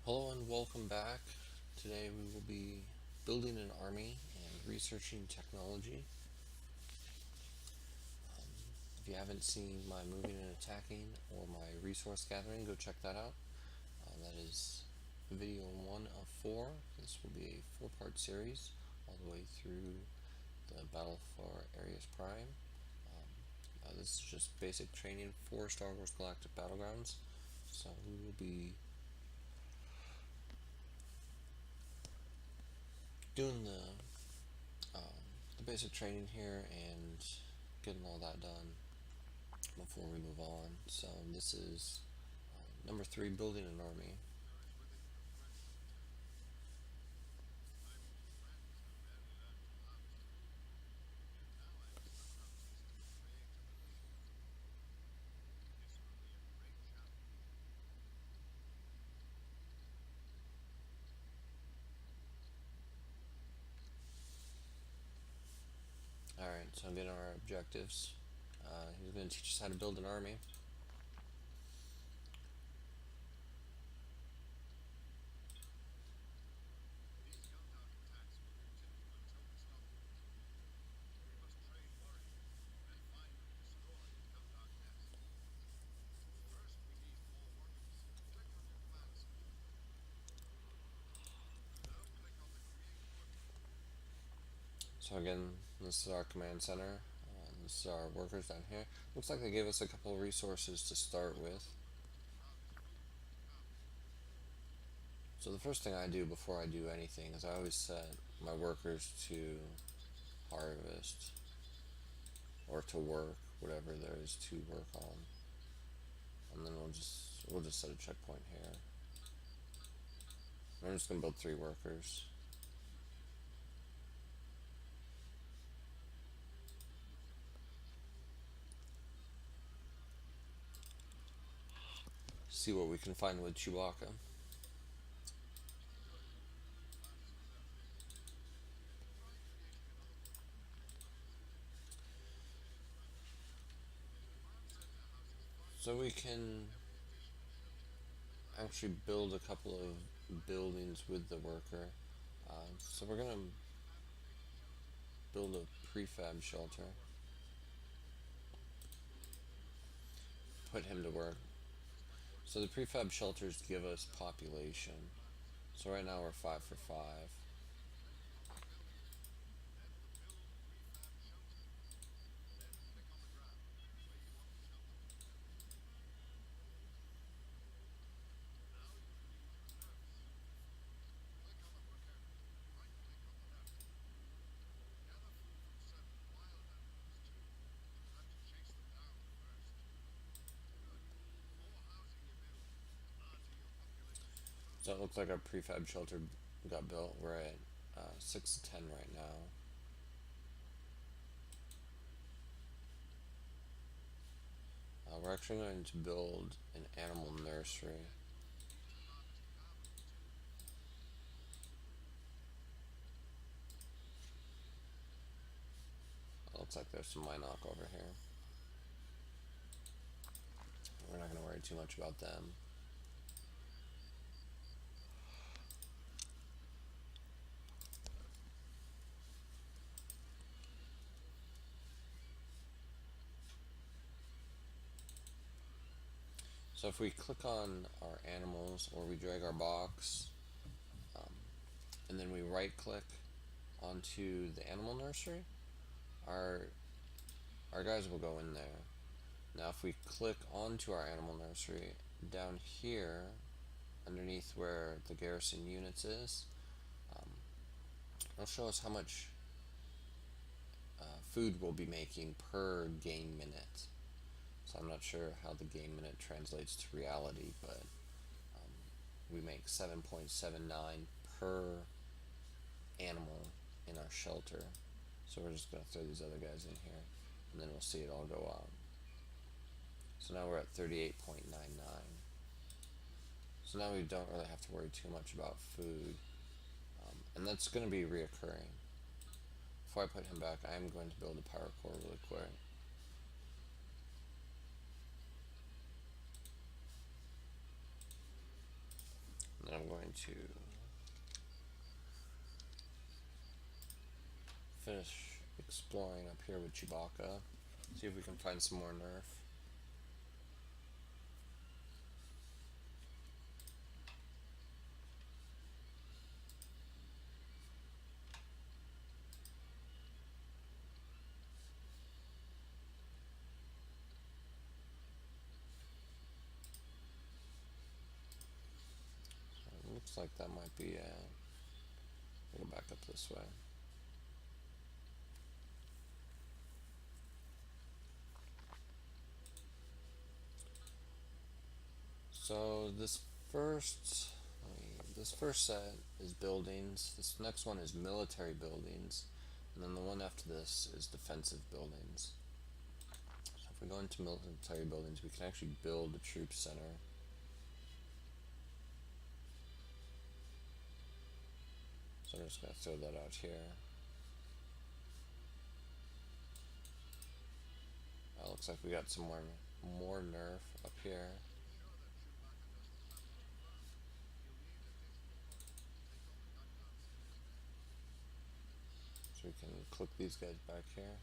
Hello and welcome back. Today we will be building an army and researching technology. If you haven't seen my moving and attacking or my resource gathering, go check that out. That is video 1 of 4. This will be a 4-part series all the way through the battle for Arius Prime. This is just basic training for Star Wars Galactic Battlegrounds. So we will be doing the basic training here and getting all that done before we move on. So this is number 3, building an army. Alright, so I'm getting our objectives. He's going to teach us how to build an army. So again, this is our command center. This is our workers down here. Looks like they gave us a couple of resources to start with. So the first thing I do before I do anything is I always set my workers to harvest or to work, whatever there is to work on. And then we'll just set a checkpoint here. I'm just gonna build 3 workers. See what we can find with Chewbacca. So we can actually build a couple of buildings with the worker. So we're gonna build a prefab shelter. Put him to work. So the prefab shelters give us population. So right now we're 5 for 5. So it looks like our prefab shelter got built. We're at 6 to 10 right now. We're actually going to build an animal nursery. Looks like there's some Minoc over here. We're not going to worry too much about them. So if we click on our animals or we drag our box and then we right click onto the animal nursery, our guys will go in there. Now if we click onto our animal nursery, down here underneath where the garrison units is, it'll show us how much food we'll be making per game minute. So I'm not sure how the game minute translates to reality, but we make 7.79 per animal in our shelter. So we're just going to throw these other guys in here, and then we'll see it all go up. So now we're at 38.99. So now we don't really have to worry too much about food, and that's going to be reoccurring. Before I put him back, I am going to build a power core really quick. And then I'm going to finish exploring up here with Chewbacca. See if we can find some more Nerf. So it looks like that might be it. We'll go back up this way. So this first set is buildings. This next one is military buildings, and then the one after this is defensive buildings. So if we go into military buildings, we can actually build a troop center. So I'm just going to throw that out here. Looks like we got some more Nerf up here. So we can click these guys back here.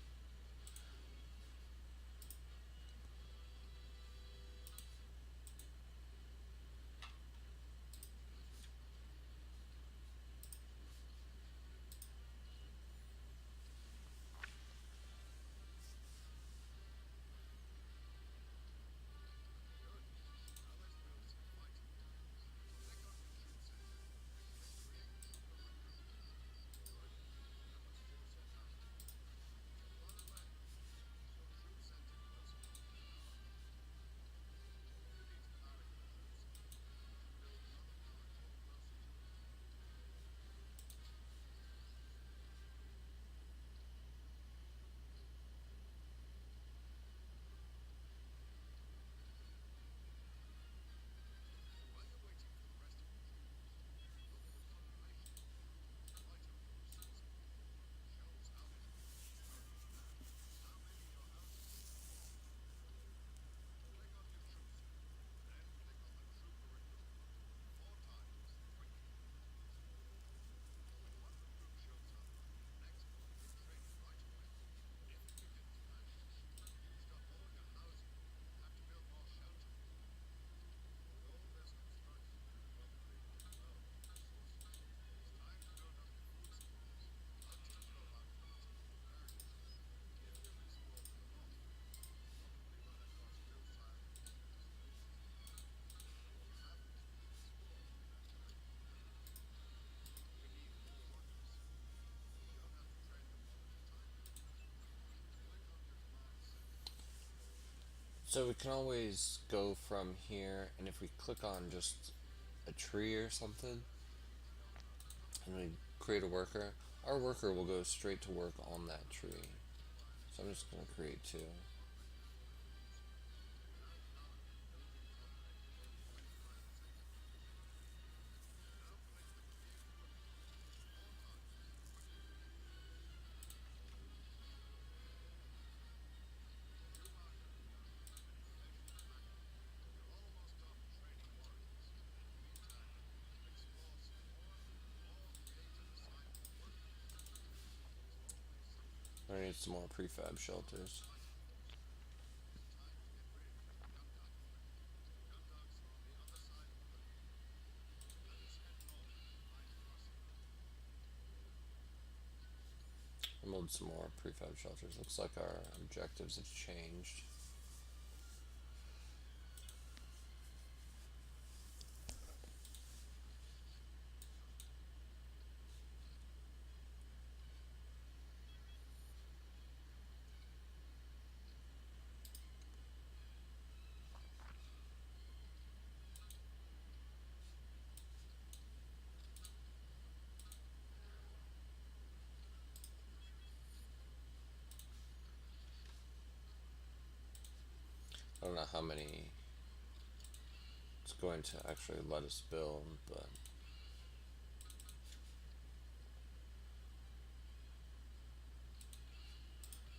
So we can always go from here, and if we click on just a tree or something, and we create a worker, our worker will go straight to work on that tree. So I'm just going to create two. I need some more prefab shelters. I'll build some more prefab shelters. Looks like our objectives have changed. I don't know how many it's going to actually let us build, but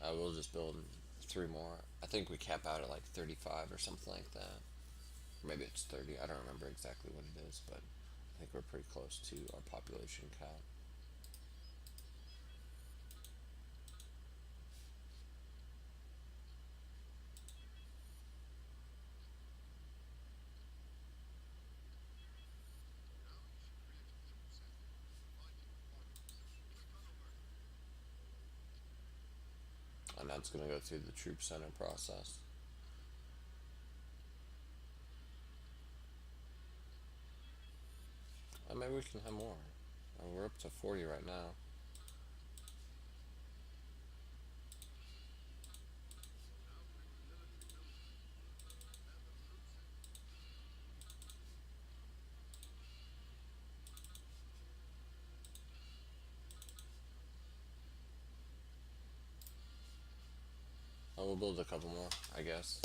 I will just build 3 more. I think we cap out at like 35 or something like that. Or maybe it's 30. I don't remember exactly what it is, but I think we're pretty close to our population cap. And that's going to go through the troop center process. Maybe we can have more. We're up to 40 right now. We'll build a couple more, I guess.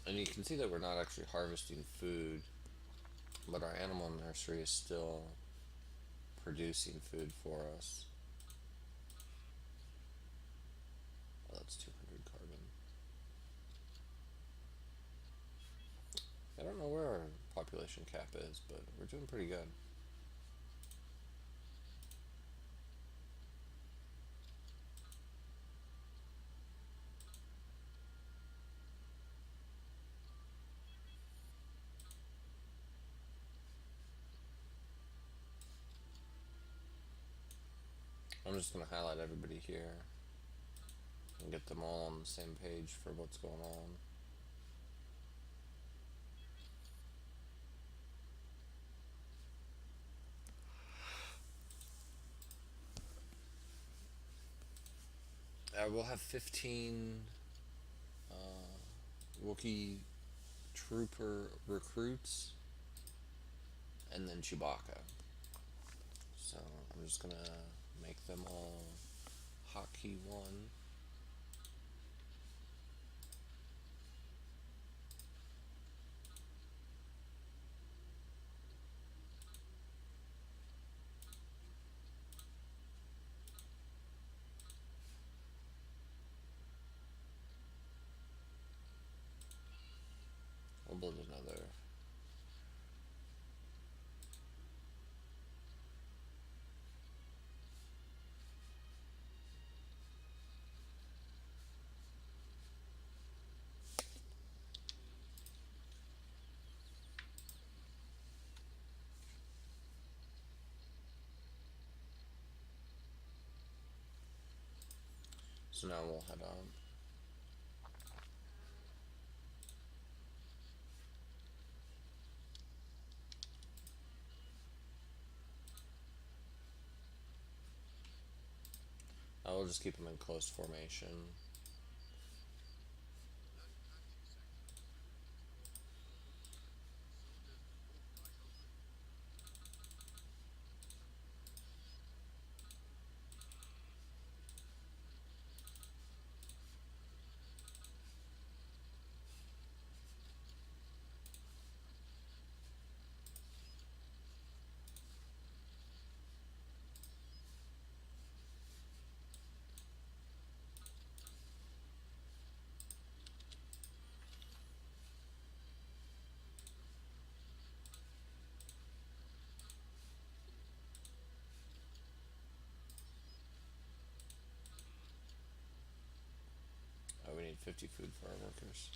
And you can see that we're not actually harvesting food, but our animal nursery is still producing food for us. Oh, that's 200 carbon. I don't know where our population cap is, but we're doing pretty good. I'm just going to highlight everybody here and get them all on the same page for what's going on. We'll have 15 Wookiee trooper recruits and then Chewbacca. So I'm just gonna make them all hotkey 1. We'll build another. So now we'll head on. I will just keep them in close formation. Oh, we need 50 food for our workers.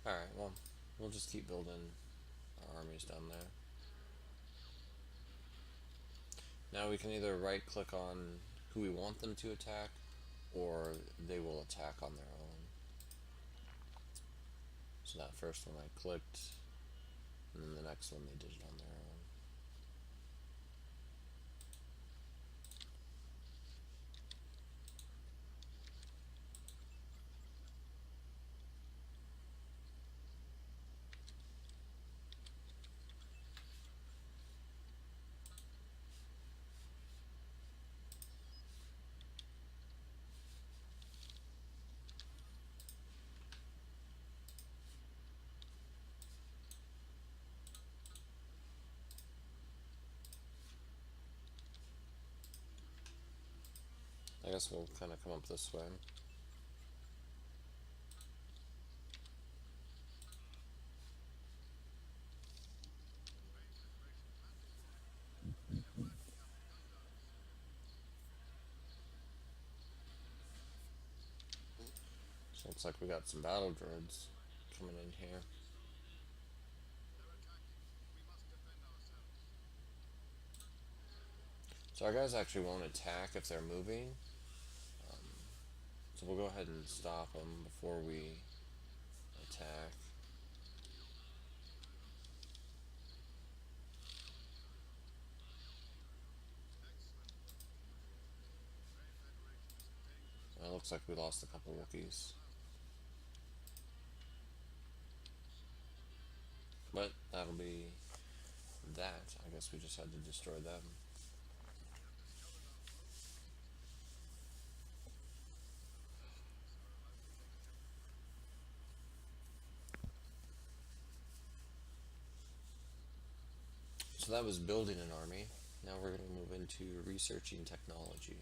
Alright, well, we'll just keep building our armies down there. Now we can either right click on who we want them to attack, or they will attack on their own. So that first one I clicked, and then the next one they did it on their own. I guess we'll kind of come up this way. So looks like we got some battle droids coming in here. So our guys actually won't attack if they're moving. So we'll go ahead and stop them before we attack. It looks like we lost a couple Wookiees. But that'll be that. I guess we just had to destroy them. So that was building an army. Now we're going to move into researching technology.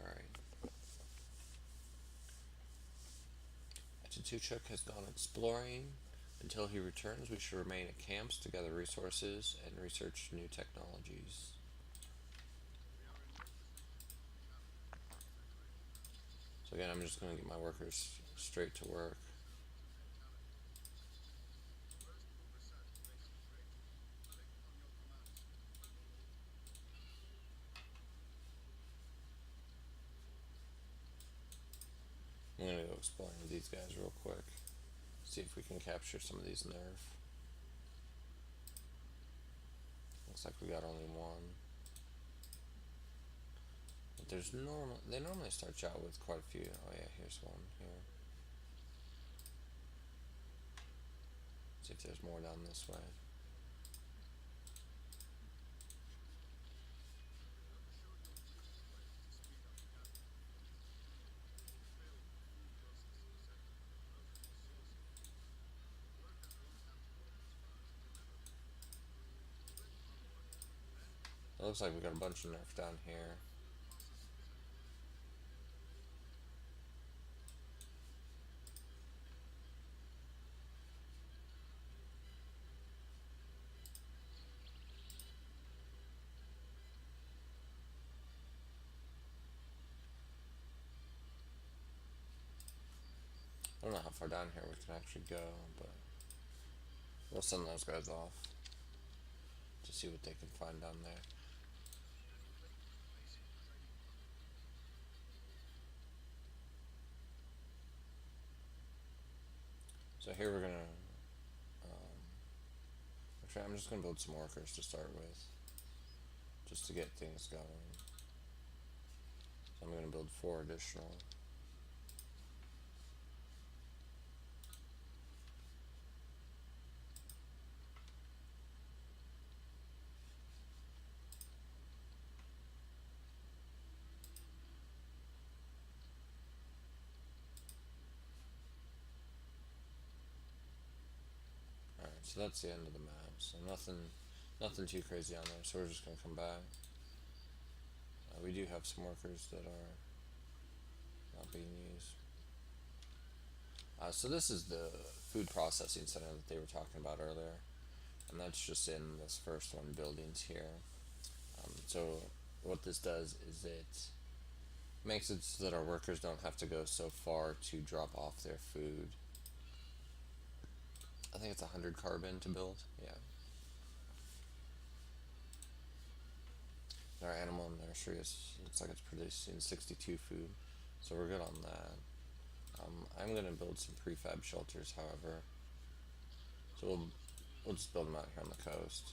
Alright. Tuchuk has gone exploring. Until he returns, we should remain at camps to gather resources and research new technologies. So again, I'm just going to get my workers straight to work. I'm going to go exploring with these guys real quick. See if we can capture some of these nerf. Looks like we got only one. But they normally start you out with quite a few. Oh yeah, here's one here. See if there's more down this way. It looks like we got a bunch of nerf down here. I don't know how far down here we can actually go, but we'll send those guys off to see what they can find down there. So here we're gonna, actually I'm just gonna build some workers to start with, just to get things going. So I'm gonna build 4 additional. Alright, so that's the end of the map. So nothing too crazy on there. So we're just gonna come back. We do have some workers that are not being used. So this is the food processing center that they were talking about earlier, and that's just in this first one, buildings here. So what this does is it makes it so that our workers don't have to go so far to drop off their food. I think it's 100 carbon to build. Yeah. Our animal nursery looks like it's producing 62 food, so we're good on that. I'm gonna build some prefab shelters, however. So we'll just build them out here on the coast.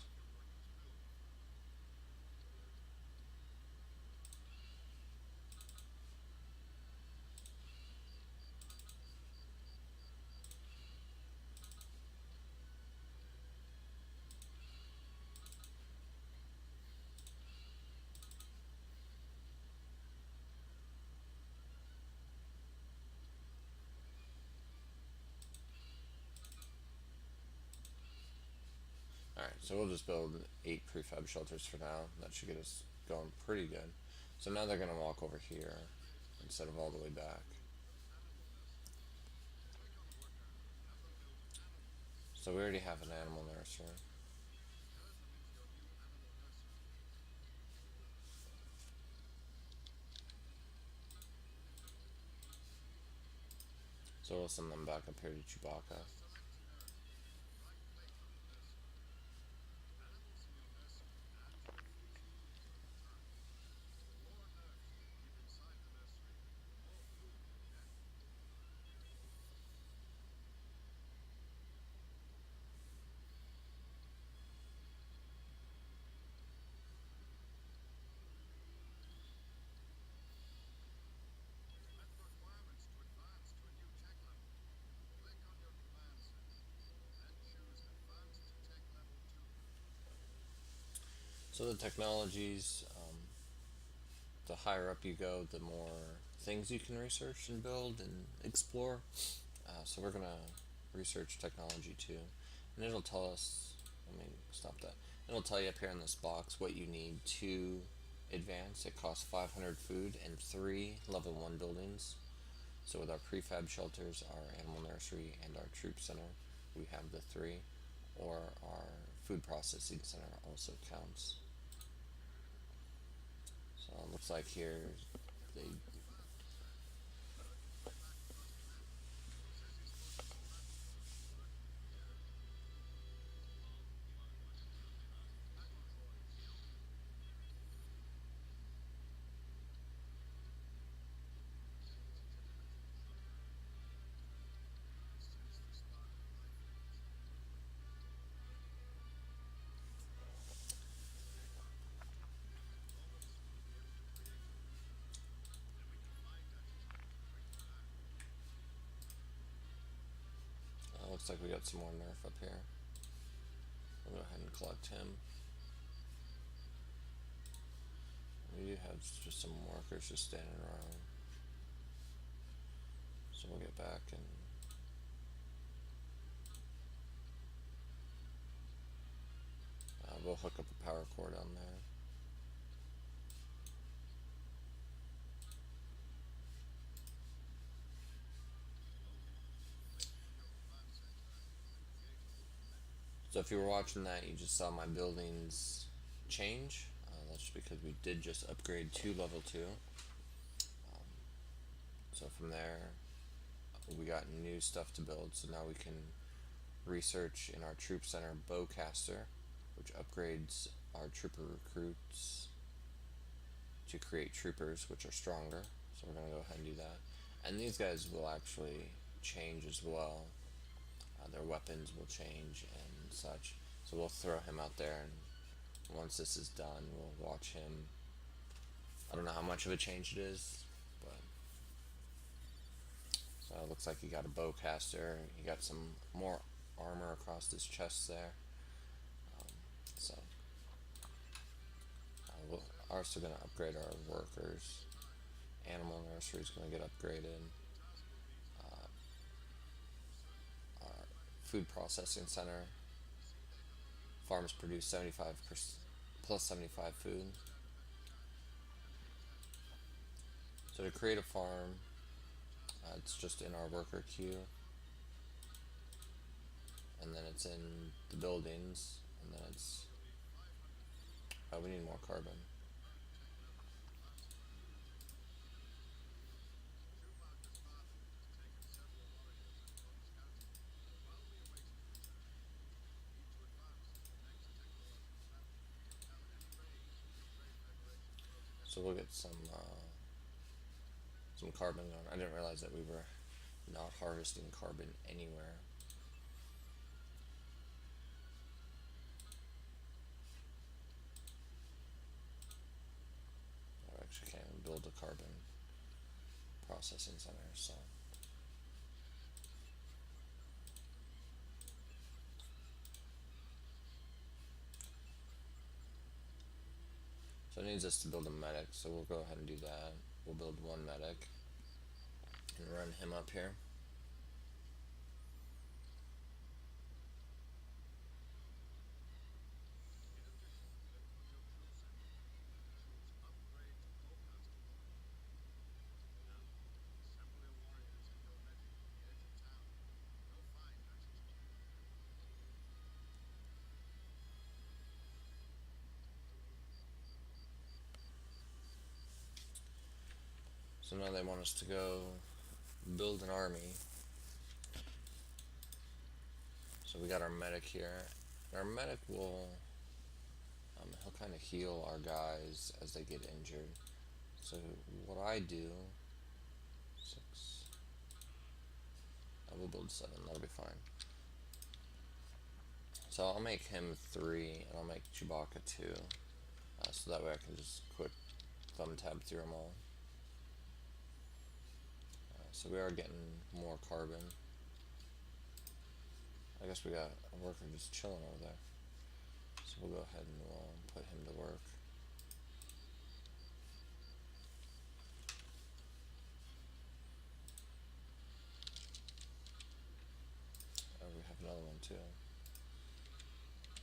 so we'll just build 8 prefab shelters for now. That should get us going pretty good. So now they're going to walk over here instead of all the way back. So we already have an animal nursery. So we'll send them back up here to Chewbacca. So the technologies, the higher up you go, the more things you can research and build and explore. So we're gonna research technology too, and it'll tell us. Let me stop that. It'll tell you up here in this box what you need to advance. It costs 500 food and 3 level 1 buildings. So with our prefab shelters, our animal nursery, and our troop center, we have the 3. Or our food processing center also counts. So it looks like here they looks like we got some more nerf up here. We'll go ahead and collect him. We do have just some workers just standing around. So we'll get back and we'll hook up a power cord on there. So if you were watching that, you just saw my buildings change. That's because we did just upgrade to level 2. So from there, we got new stuff to build. So now we can research in our troop center bowcaster, which upgrades our trooper recruits to create troopers which are stronger. So we're going to go ahead and do that. And these guys will actually change as well. Their weapons will change and such. So we'll throw him out there, and once this is done, we'll watch him. I don't know how much of a change it is, but so it looks like he got a bowcaster. He got some more armor across his chest there. So we're also going to upgrade our workers. Animal nursery is going to get upgraded. Our food processing center. Farms produce 75% plus 75 food. So to create a farm, it's just in our worker queue, and then it's in the buildings, and then it's we need more carbon. So we'll get some carbon going. I didn't realize that we were not harvesting carbon anywhere. I actually can't build a carbon processing center, so it needs us to build a medic, so we'll go ahead and do that. We'll build 1 medic and run him up here. So now they want us to go build an army. So we got our medic here. And our medic will he'll kind of heal our guys as they get injured. So what I do, 6, I will build 7, that'll be fine. So I'll make him 3, and I'll make Chewbacca 2, so that way I can just quick thumb tab through them all. So we are getting more carbon. I guess we got a worker just chilling over there. So we'll go ahead and we'll put him to work. Oh, we have another one too.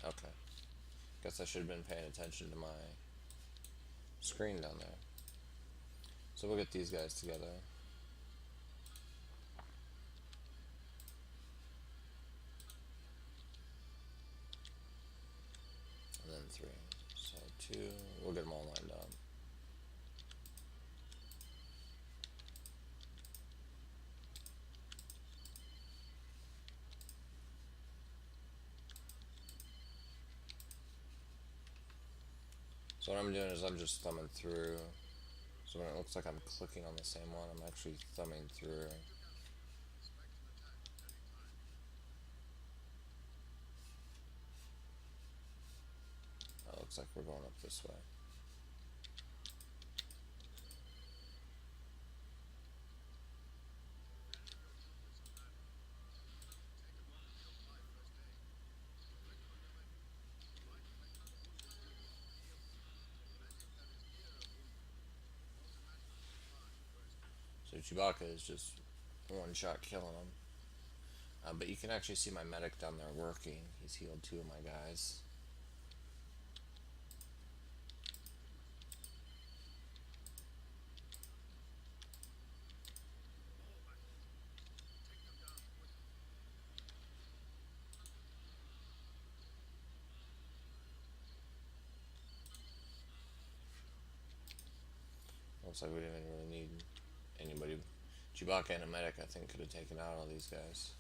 Okay. Guess I should have been paying attention to my screen down there. So we'll get these guys together. And then 3. So 2, we'll get them all lined up. So what I'm doing is I'm just thumbing through. So when it looks like I'm clicking on the same one, I'm actually thumbing through. Oh, looks like we're going up this way. So Chewbacca is just one-shot killing them. But you can actually see my medic down there working. He's healed 2 of my guys. Looks like we didn't really need anybody. Chewbacca and a medic, I think, could have taken out all these guys.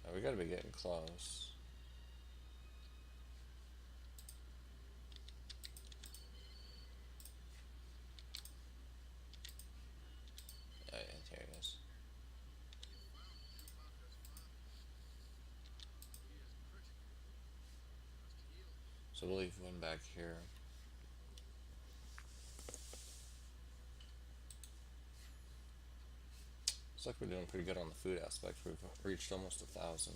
Now, we gotta be getting close. Oh, yeah, here he is. So we'll leave one back here. Looks like we're doing pretty good on the food aspect. We've reached almost 1,000.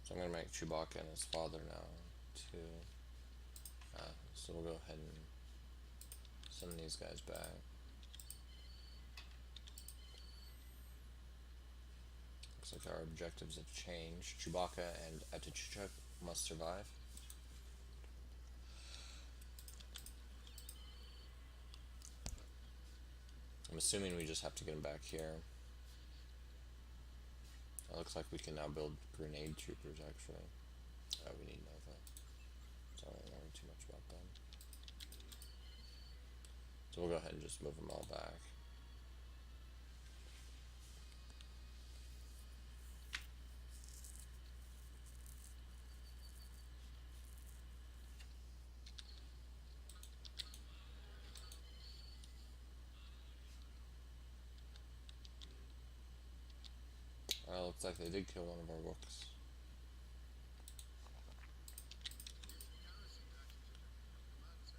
So I'm going to make Chewbacca and his father now, too. So we'll go ahead and send these guys back. Looks like our objectives have changed. Chewbacca and Atichuk must survive. I'm assuming we just have to get him back here. It looks like we can now build grenade troopers, actually. Oh, we need Nova. So I don't worry too much about them. So we'll go ahead and just move them all back. Looks like they did kill one of our Wooks.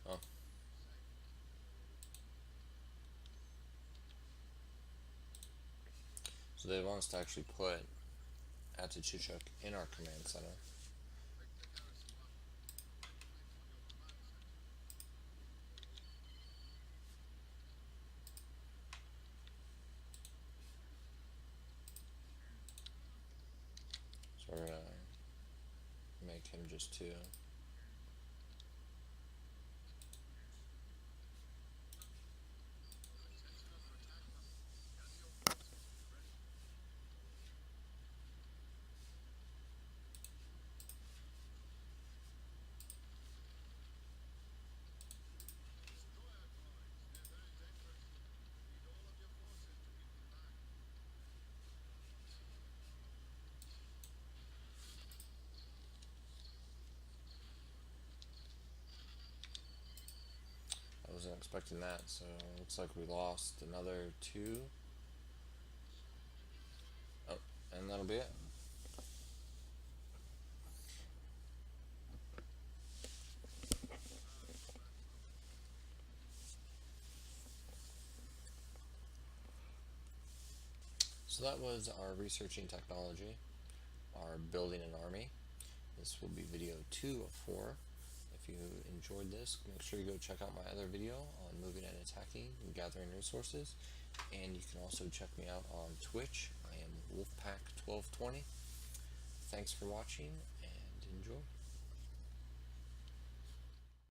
Oh. So they want us to actually put Atichuk in our command center. him just two. I wasn't expecting that, so looks like we lost another two. Oh, and that'll be it. So that was our researching technology, our building an army. This will be video 2 of 4. If you enjoyed this, make sure you go check out my other video on moving and attacking and gathering resources. And you can also check me out on Twitch. I am Wolfpack1220. Thanks for watching and enjoy.